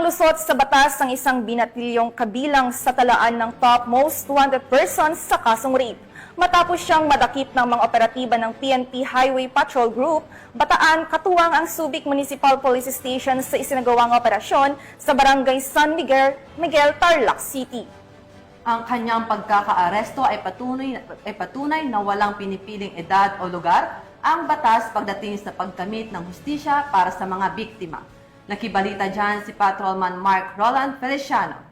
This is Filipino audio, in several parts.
Nalusot sa batas ang isang binatilyong kabilang sa talaan ng top most wanted persons sa kasong rape. Matapos siyang madakip ng mga operatiba ng PNP Highway Patrol Group, Bataan katuwang ang Subic Municipal Police Station sa isinagawang operasyon sa Barangay San Miguel, Tarlac City. Ang kanyang pagkakaaresto ay patunay na walang pinipiling edad o lugar ang batas pagdating sa pagkamit ng hustisya para sa mga biktima. Nakibalita dyan si Patrolman Mark Roland Feliciano.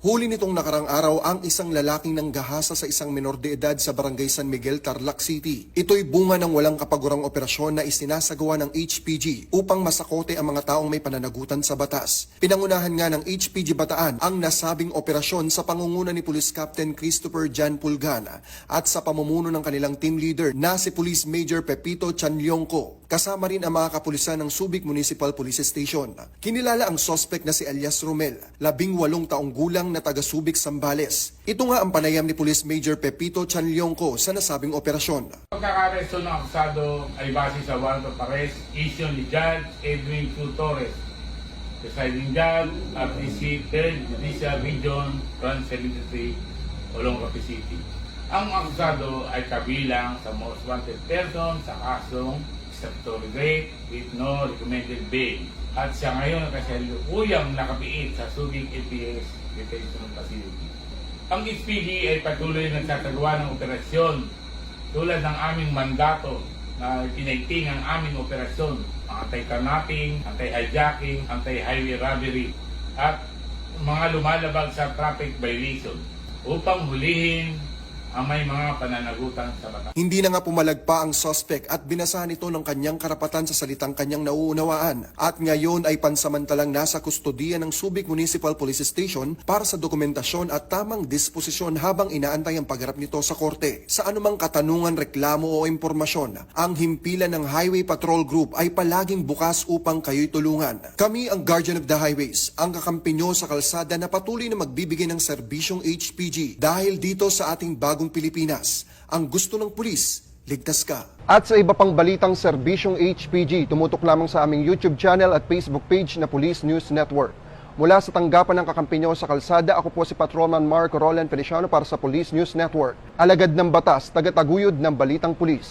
Huli nitong nakarang araw ang isang lalaking nanggahasa sa isang menor de edad sa Barangay San Miguel, Tarlac City. Ito'y bunga ng walang kapagurang operasyon na isinasagawa ng HPG upang masakote ang mga taong may pananagutan sa batas. Pinangunahan nga ng HPG Bataan ang nasabing operasyon sa pangunguna ni Police Captain Christopher Jan Pulgana at sa pamumuno ng kanilang team leader na si Police Major Pepito Chanlyongco. Kasama rin ang mga kapulisan ng Subic Municipal Police Station. Kinilala ang suspect na si Elias Romel, 18 taong gulang na taga Subic, Zambales. Ito nga ang panayam ni Police Major Pepito Chanlyongco sa nasabing operasyon. Pagkakaresto ng akusado ay base sa warrant of arrest issue ni Judge Edwin Q. Torres, presiding judge at DC 3rd Judicial Region, Trans 73, Olongapo City. Ang akusado ay kabilang sa most wanted person sa kasong statutory rape with no recommended bail. At siya ngayon kasalukuyang nakapiit sa Subic LPS Detention Facility. Ang HPG ay patuloy nagsasagawa ng operasyon tulad ng aming mandato na pinaiting ang aming operasyon, anti-carnapping, anti-hijacking, anti-highway robbery at mga lumalabag sa traffic violation upang hulihin ang may mga pananagutan sa batas. Hindi na nga pumalagpa ang suspect at binasahan ito ng kanyang karapatan sa salitang kanyang nauunawaan at ngayon ay pansamantalang nasa kustodiya ng Subic Municipal Police Station para sa dokumentasyon at tamang disposisyon habang inaantay ang pagharap nito sa korte. Sa anumang katanungan, reklamo o impormasyon, ang himpilan ng Highway Patrol Group ay palaging bukas upang kayo'y tulungan. Kami ang Guardian of the Highways, ang kakampi nyo sa kalsada na patuloy na magbibigay ng serbisyong HPG dahil dito sa ating bagong Pilipinas, ang gusto ng pulis, ligtas ka. At sa iba pang balitang serbisyong HPG, tumutok lamang sa aming YouTube channel at Facebook page na Police News Network. Mula sa tanggapan ng kakampi nyo sa kalsada, ako po si Patrolman Mark Roland Feliciano para sa Police News Network. Alagad ng batas, tagataguyod ng balitang pulis.